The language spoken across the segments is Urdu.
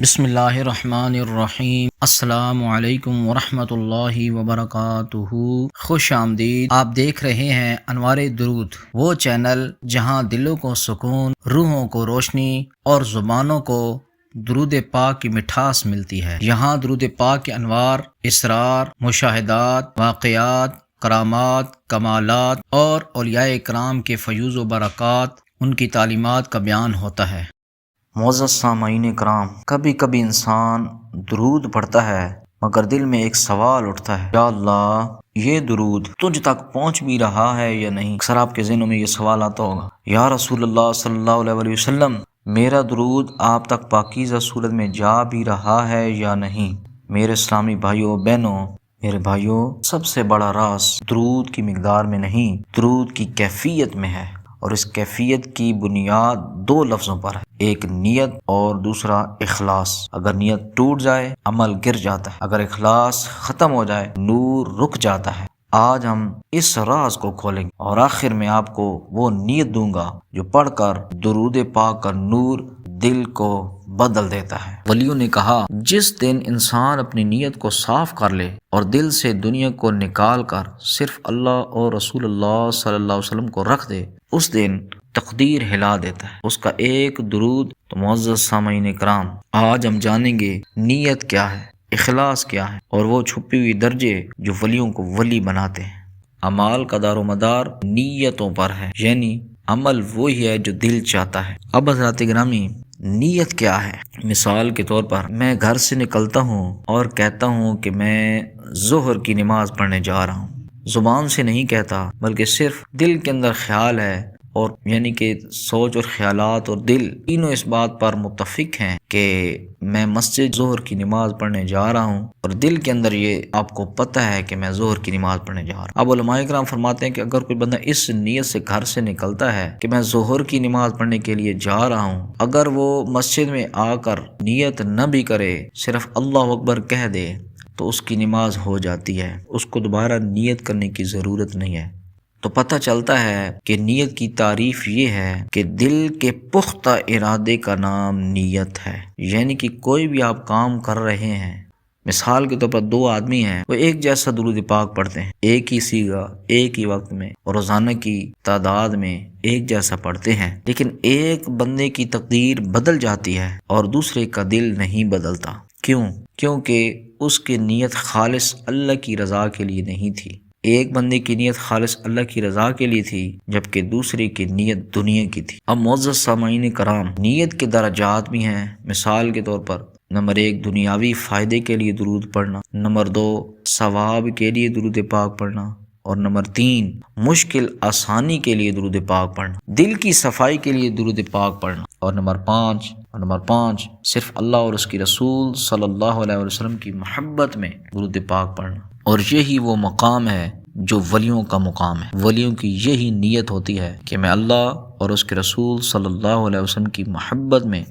بسم اللہ الرحمن الرحیم۔ السلام علیکم ورحمۃ اللہ وبرکاتہ۔ خوش آمدید۔ آپ دیکھ رہے ہیں انوار درود، وہ چینل جہاں دلوں کو سکون، روحوں کو روشنی اور زبانوں کو درود پاک کی مٹھاس ملتی ہے۔ یہاں درود پاک کے انوار، اسرار، مشاہدات، واقعات، کرامات، کمالات اور اولیاء کرام کے فیوز و برکات، ان کی تعلیمات کا بیان ہوتا ہے۔ معزز سامعین کرام، کبھی کبھی انسان درود پڑھتا ہے مگر دل میں ایک سوال اٹھتا ہے، یا اللہ یہ درود تجھ تک پہنچ بھی رہا ہے یا نہیں؟ اکثر آپ کے ذہنوں میں یہ سوال آتا ہوگا، یا رسول اللہ صلی اللہ علیہ وسلم، میرا درود آپ تک پاکیزہ صورت میں جا بھی رہا ہے یا نہیں؟ میرے اسلامی بھائیوں بہنوں، میرے بھائیوں، سب سے بڑا راز درود کی مقدار میں نہیں، درود کی کیفیت میں ہے، اور اس کیفیت کی بنیاد دو لفظوں پر ہے، ایک نیت اور دوسرا اخلاص۔ اگر نیت ٹوٹ جائے عمل گر جاتا ہے، اگر اخلاص ختم ہو جائے نور رک جاتا ہے۔ آج ہم اس راز کو کھولیں گے اور آخر میں آپ کو وہ نیت دوں گا جو پڑھ کر درود پاک کا نور دل کو بدل دیتا ہے۔ ولیوں نے کہا، جس دن انسان اپنی نیت کو صاف کر لے اور دل سے دنیا کو نکال کر صرف اللہ اور رسول اللہ صلی اللہ علیہ وسلم کو رکھ دے، اس دن تقدیر ہلا دیتا ہے اس کا ایک درود۔ تو معزز سامعین کرام، آج ہم جانیں گے نیت کیا ہے، اخلاص کیا ہے، اور وہ چھپی ہوئی درجے جو ولیوں کو ولی بناتے ہیں۔ اعمال کا دار و مدار نیتوں پر ہے، یعنی عمل وہی ہے جو دل چاہتا ہے۔ اب حضرات گرامی، نیت کیا ہے؟ مثال کے طور پر میں گھر سے نکلتا ہوں اور کہتا ہوں کہ میں ظہر کی نماز پڑھنے جا رہا ہوں، زبان سے نہیں کہتا بلکہ صرف دل کے اندر خیال ہے، اور یعنی کہ سوچ اور خیالات اور دل تینوں اس بات پر متفق ہیں کہ میں مسجد ظہر کی نماز پڑھنے جا رہا ہوں، اور دل کے اندر یہ آپ کو پتہ ہے کہ میں ظہر کی نماز پڑھنے جا رہا ہوں۔ اب علماء کرام فرماتے ہیں کہ اگر کوئی بندہ اس نیت سے گھر سے نکلتا ہے کہ میں ظہر کی نماز پڑھنے کے لیے جا رہا ہوں، اگر وہ مسجد میں آ کر نیت نہ بھی کرے، صرف اللہ اکبر کہہ دے، تو اس کی نماز ہو جاتی ہے، اس کو دوبارہ نیت کرنے کی ضرورت نہیں ہے۔ تو پتہ چلتا ہے کہ نیت کی تعریف یہ ہے کہ دل کے پختہ ارادے کا نام نیت ہے، یعنی کہ کوئی بھی آپ کام کر رہے ہیں، مثال کے طور پر دو آدمی ہیں، وہ ایک جیسا درود پاک پڑھتے ہیں، ایک ہی صیغہ، ایک ہی وقت میں اور روزانہ کی تعداد میں ایک جیسا پڑھتے ہیں، لیکن ایک بندے کی تقدیر بدل جاتی ہے اور دوسرے کا دل نہیں بدلتا۔ کیوں؟ کیونکہ اس کی نیت خالص اللہ کی رضا کے لیے نہیں تھی۔ ایک بندے کی نیت خالص اللہ کی رضا کے لیے تھی، جبکہ دوسرے کی نیت دنیا کی تھی۔ اب معزز سامعین کرام، نیت کے درجات بھی ہیں۔ مثال کے طور پر نمبر 1 دنیاوی فائدے کے لیے درود پڑھنا، نمبر 2 ثواب کے لیے درود پاک پڑھنا، اور نمبر 3 مشکل آسانی کے لیے درود پاک پڑھنا، دل کی صفائی کے لیے درود پاک پڑھنا، اور نمبر 5 صرف اللہ اور اس کی رسول صلی اللہ علیہ وسلم کی محبت میں درود پاک پڑھنا۔ اور یہی وہ مقام ہے جو ولیوں کا مقام ہے۔ ولیوں کی یہی نیت ہوتی ہے کہ میں اللہ اور اس کے رسول صلی اللہ علیہ وسلم کی محبت میں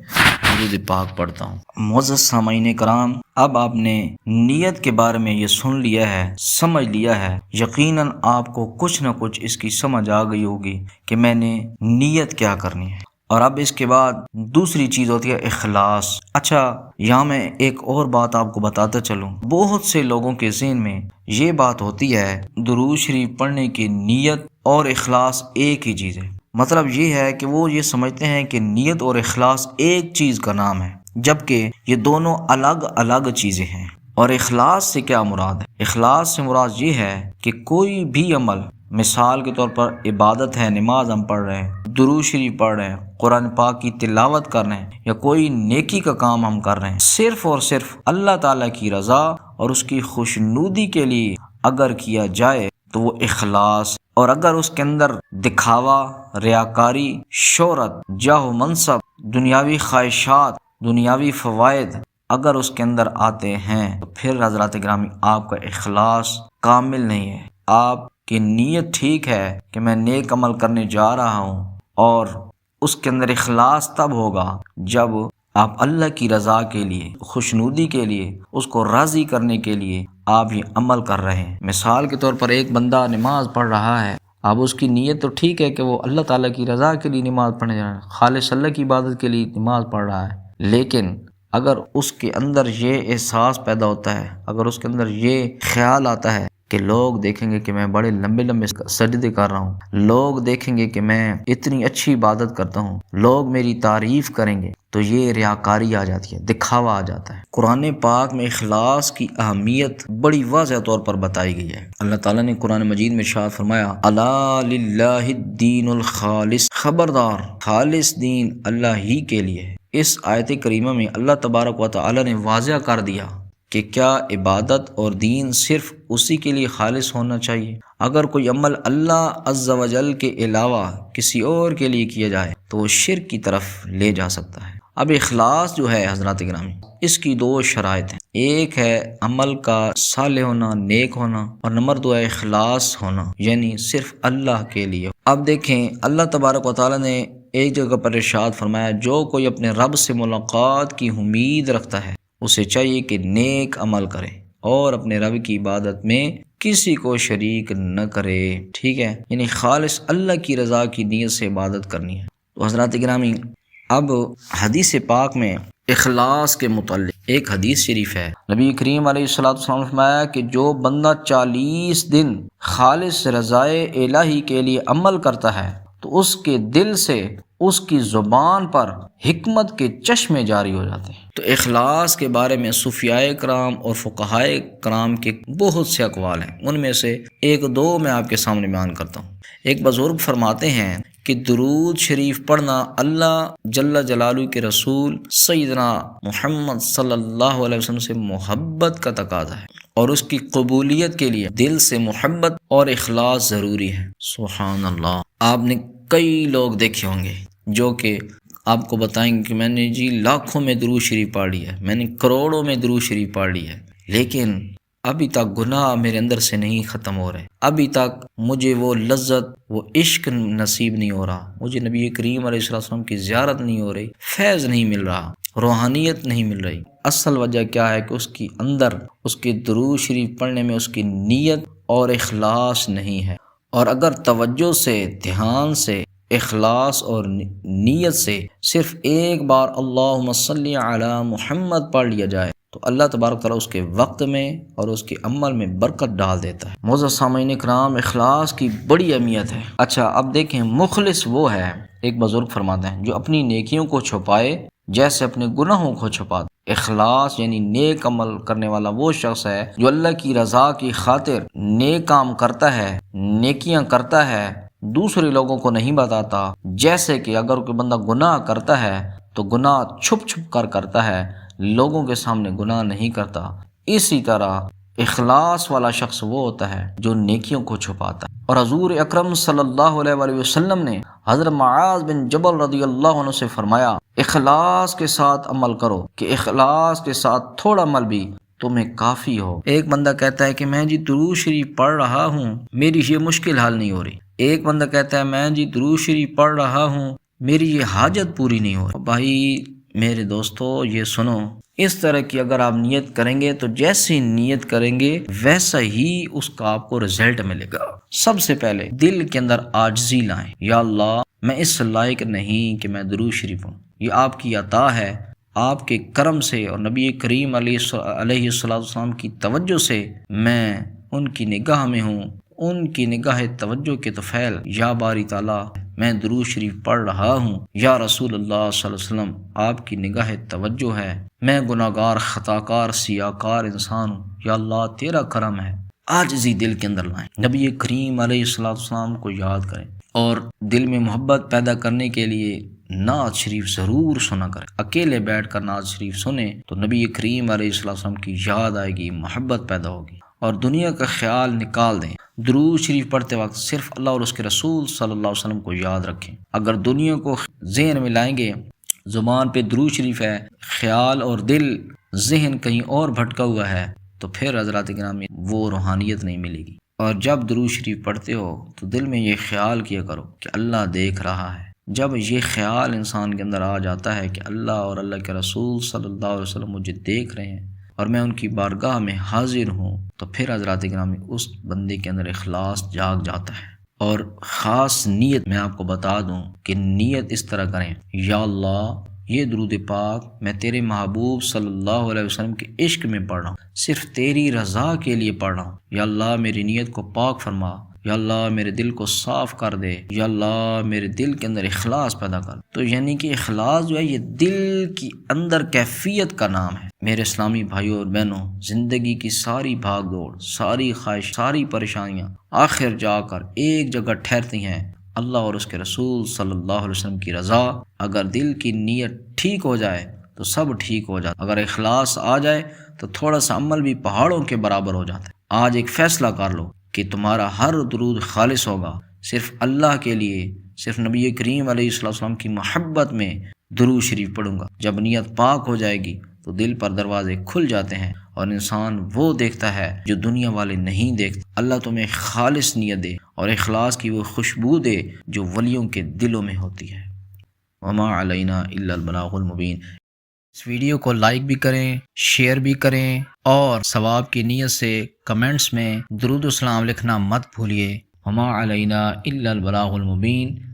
درود پاک پڑھتا ہوں۔ معزز سامعین کرام، اب آپ نے نیت کے بارے میں یہ سن لیا ہے، سمجھ لیا ہے، یقیناً آپ کو کچھ نہ کچھ اس کی سمجھ آ گئی ہوگی کہ میں نے نیت کیا کرنی ہے۔ اور اب اس کے بعد دوسری چیز ہوتی ہے اخلاص۔ اچھا، یہاں میں ایک اور بات آپ کو بتاتا چلوں، بہت سے لوگوں کے ذہن میں یہ بات ہوتی ہے درود شریف پڑھنے کی نیت اور اخلاص ایک ہی چیز ہے۔ مطلب یہ ہے کہ وہ یہ سمجھتے ہیں کہ نیت اور اخلاص ایک چیز کا نام ہے، جبکہ یہ دونوں الگ الگ چیزیں ہیں۔ اور اخلاص سے کیا مراد ہے؟ اخلاص سے مراد یہ ہے کہ کوئی بھی عمل، مثال کے طور پر عبادت ہے، نماز ہم پڑھ رہے ہیں، درود شریف پڑھ رہے ہیں، قرآن پاک کی تلاوت کر رہے ہیں، یا کوئی نیکی کا کام ہم کر رہے ہیں، صرف اور صرف اللہ تعالیٰ کی رضا اور اس کی خوشنودی کے لیے اگر کیا جائے تو وہ اخلاص، اور اگر اس کے اندر دکھاوا، ریاکاری، شہرت، جاہ و منصب، دنیاوی خواہشات، دنیاوی فوائد اگر اس کے اندر آتے ہیں تو پھر حضرات گرامی آپ کا اخلاص کامل نہیں ہے۔ آپ کی نیت ٹھیک ہے کہ میں نیک عمل کرنے جا رہا ہوں، اور اس کے اندر اخلاص تب ہوگا جب آپ اللہ کی رضا کے لیے، خوشنودی کے لیے، اس کو راضی کرنے کے لیے آپ یہ عمل کر رہے ہیں۔ مثال کے طور پر ایک بندہ نماز پڑھ رہا ہے، اب اس کی نیت تو ٹھیک ہے کہ وہ اللہ تعالیٰ کی رضا کے لیے نماز پڑھنے جا رہا ہے، خالص اللہ کی عبادت کے لیے نماز پڑھ رہا ہے، لیکن اگر اس کے اندر یہ احساس پیدا ہوتا ہے، اگر اس کے اندر یہ خیال آتا ہے کہ لوگ دیکھیں گے کہ میں بڑے لمبے لمبے سجدے کر رہا ہوں، لوگ دیکھیں گے کہ میں اتنی اچھی عبادت کرتا ہوں، لوگ میری تعریف کریں گے، تو یہ ریاکاری آ جاتی ہے، دکھاوا آ جاتا ہے۔ قرآن پاک میں اخلاص کی اہمیت بڑی واضح طور پر بتائی گئی ہے۔ اللہ تعالیٰ نے قرآن مجید میں ارشاد فرمایا، الا للہ الدین الخالص، خبردار خالص دین اللہ ہی کے لیے ہے۔ اس آیت کریمہ میں اللہ تبارک و تعالیٰ نے واضح کر دیا کہ کیا عبادت اور دین صرف اسی کے لیے خالص ہونا چاہیے؟ اگر کوئی عمل اللہ عز و جل کے علاوہ کسی اور کے لیے کیا جائے تو وہ شرک کی طرف لے جا سکتا ہے۔ اب اخلاص جو ہے حضرات گرامی، اس کی دو شرائط ہیں، ایک ہے عمل کا صالح ہونا، نیک ہونا، اور نمبر دو ہے اخلاص ہونا، یعنی صرف اللہ کے لیے۔ اب دیکھیں اللہ تبارک و تعالیٰ نے ایک جگہ پر ارشاد فرمایا، جو کوئی اپنے رب سے ملاقات کی امید رکھتا ہے اسے چاہیے کہ نیک عمل کرے اور اپنے رب کی عبادت میں کسی کو شریک نہ کرے، ٹھیک ہے، یعنی خالص اللہ کی رضا کی نیت سے عبادت کرنی ہے۔ تو حضرات گرامی، اب حدیث پاک میں اخلاص کے متعلق ایک حدیث شریف ہے، نبی کریم علیہ السلام نے فرمایا کہ جو بندہ 40 دن خالص رضائے الہی کے لیے عمل کرتا ہے تو اس کے دل سے اس کی زبان پر حکمت کے چشمے جاری ہو جاتے ہیں۔ تو اخلاص کے بارے میں صوفیاء کرام اور فقہاء کرام کے بہت سے اقوال ہیں، ان میں سے ایک دو میں آپ کے سامنے بیان کرتا ہوں۔ ایک بزرگ فرماتے ہیں کہ درود شریف پڑھنا اللہ جل جلالہ کے رسول سیدنا محمد صلی اللہ علیہ وسلم سے محبت کا تقاضا ہے، اور اس کی قبولیت کے لیے دل سے محبت اور اخلاص ضروری ہے۔ سبحان اللہ۔ آپ نے کئی لوگ دیکھے ہوں گے جو کہ آپ کو بتائیں گے کہ میں نے جی لاکھوں میں درود شریف پڑھ لی ہے، میں نے کروڑوں میں درود شریف پڑھ لی ہے، لیکن ابھی تک گناہ میرے اندر سے نہیں ختم ہو رہے، ابھی تک مجھے وہ لذت، وہ عشق نصیب نہیں ہو رہا، مجھے نبی کریم علیہ السلام کی زیارت نہیں ہو رہی، فیض نہیں مل رہا، روحانیت نہیں مل رہی۔ اصل وجہ کیا ہے کہ اس کی اندر اس کے درود شریف پڑھنے میں اس کی نیت اور اخلاص نہیں ہے۔ اور اگر توجہ سے، دھیان سے، اخلاص اور نیت سے صرف ایک بار اللہم صلی علی محمد پڑھ لیا جائے تو اللہ تبارک تعالیٰ اس کے وقت میں اور اس کے عمل میں برکت ڈال دیتا ہے۔ معزز سامعین کرام، اخلاص کی بڑی اہمیت ہے۔ اچھا اب دیکھیں، مخلص وہ ہے، ایک بزرگ فرماتے ہیں، جو اپنی نیکیوں کو چھپائے جیسے اپنے گناہوں کو چھپا دے۔ اخلاص یعنی نیک عمل کرنے والا وہ شخص ہے جو اللہ کی رضا کی خاطر نیک کام کرتا ہے، نیکیاں کرتا ہے، دوسرے لوگوں کو نہیں بتاتا۔ جیسے کہ اگر کوئی بندہ گناہ کرتا ہے تو گناہ چھپ چھپ کر کرتا ہے، لوگوں کے سامنے گناہ نہیں کرتا۔ اسی طرح اخلاص والا شخص وہ ہوتا ہے جو نیکیوں کو چھپاتا ہے۔ اور حضور اکرم صلی اللہ علیہ وآلہ وسلم نے حضرت معاذ بن جبل رضی اللہ عنہ سے فرمایا، اخلاص کے ساتھ عمل کرو کہ اخلاص کے ساتھ تھوڑا عمل بھی تمہیں کافی ہو۔ ایک بندہ کہتا ہے کہ میں جی درود شریف پڑھ رہا ہوں، میری یہ مشکل حل نہیں ہو رہی۔ ایک بندہ کہتا ہے میں جی درود شریف پڑھ رہا ہوں، میری یہ حاجت پوری نہیں ہو رہی۔ بھائی میرے دوستو یہ سنو، اس طرح کی اگر آپ نیت کریں گے تو جیسی نیت کریں گے ویسا ہی اس کا آپ کو رزلٹ ملے گا۔ سب سے پہلے دل کے اندر عاجزی لائیں، یا اللہ میں اس لائق نہیں کہ میں درود شریف ہوں، یہ آپ کی عطا ہے، آپ کے کرم سے اور نبی کریم علیہ السلام کی توجہ سے میں ان کی نگاہ میں ہوں، ان کی نگاہ توجہ کے طفیل، یا باری تعالیٰ میں درود شریف پڑھ رہا ہوں، یا رسول اللہ صلی اللہ علیہ وسلم آپ کی نگاہ توجہ ہے، میں گناہگار خطاکار سیاکار انسان ہوں، یا اللہ تیرا کرم ہے۔ عاجزی دل کے اندر لائیں، نبی کریم علیہ السلام کو یاد کریں، اور دل میں محبت پیدا کرنے کے لیے نعت شریف ضرور سنا کریں۔ اکیلے بیٹھ کر نعت شریف سنیں تو نبی کریم علیہ السلام کی یاد آئے گی، محبت پیدا ہوگی، اور دنیا کا خیال نکال دیں۔ درود شریف پڑھتے وقت صرف اللہ اور اس کے رسول صلی اللہ علیہ وسلم کو یاد رکھیں۔ اگر دنیا کو ذہن میں لائیں گے، زبان پہ درود شریف ہے، خیال اور دل ذہن کہیں اور بھٹکا ہوا ہے، تو پھر حضرات گرامی وہ روحانیت نہیں ملے گی۔ اور جب درود شریف پڑھتے ہو تو دل میں یہ خیال کیا کرو کہ اللہ دیکھ رہا ہے۔ جب یہ خیال انسان کے اندر آ جاتا ہے کہ اللہ اور اللہ کے رسول صلی اللہ علیہ وسلم مجھے دیکھ رہے ہیں اور میں ان کی بارگاہ میں حاضر ہوں، تو پھر حضرات گرامی اس بندے کے اندر اخلاص جاگ جاتا ہے۔ اور خاص نیت میں آپ کو بتا دوں کہ نیت اس طرح کریں، یا اللہ یہ درود پاک میں تیرے محبوب صلی اللہ علیہ وسلم کے عشق میں پڑھ رہا ہوں، صرف تیری رضا کے لیے پڑھ رہا ہوں۔ یا اللہ میری نیت کو پاک فرما، یا اللہ میرے دل کو صاف کر دے، یا اللہ میرے دل کے اندر اخلاص پیدا کر۔ تو یعنی کہ اخلاص جو ہے یہ دل کی اندر کیفیت کا نام ہے۔ میرے اسلامی بھائیوں اور بہنوں، زندگی کی ساری بھاگ دوڑ، ساری خواہش، ساری پریشانیاں آخر جا کر ایک جگہ ٹھہرتی ہیں، اللہ اور اس کے رسول صلی اللہ علیہ وسلم کی رضا۔ اگر دل کی نیت ٹھیک ہو جائے تو سب ٹھیک ہو جاتا، اگر اخلاص آ جائے تو تھوڑا سا عمل بھی پہاڑوں کے برابر ہو جاتا ہے۔ آج ایک فیصلہ کر لو کہ تمہارا ہر درود خالص ہوگا، صرف اللہ کے لیے، صرف نبی کریم علیہ السلام کی محبت میں درود شریف پڑھوں گا۔ جب نیت پاک ہو جائے گی تو دل پر دروازے کھل جاتے ہیں اور انسان وہ دیکھتا ہے جو دنیا والے نہیں دیکھتے۔ اللہ تمہیں خالص نیت دے اور اخلاص کی وہ خوشبو دے جو ولیوں کے دلوں میں ہوتی ہے۔ وما علینا الا البلاغ المبین۔ اس ویڈیو کو لائک بھی کریں، شیئر بھی کریں اور ثواب کی نیت سے کمنٹس میں درود و سلام لکھنا مت بھولیے۔ وما علینا الا البلاغ المبین۔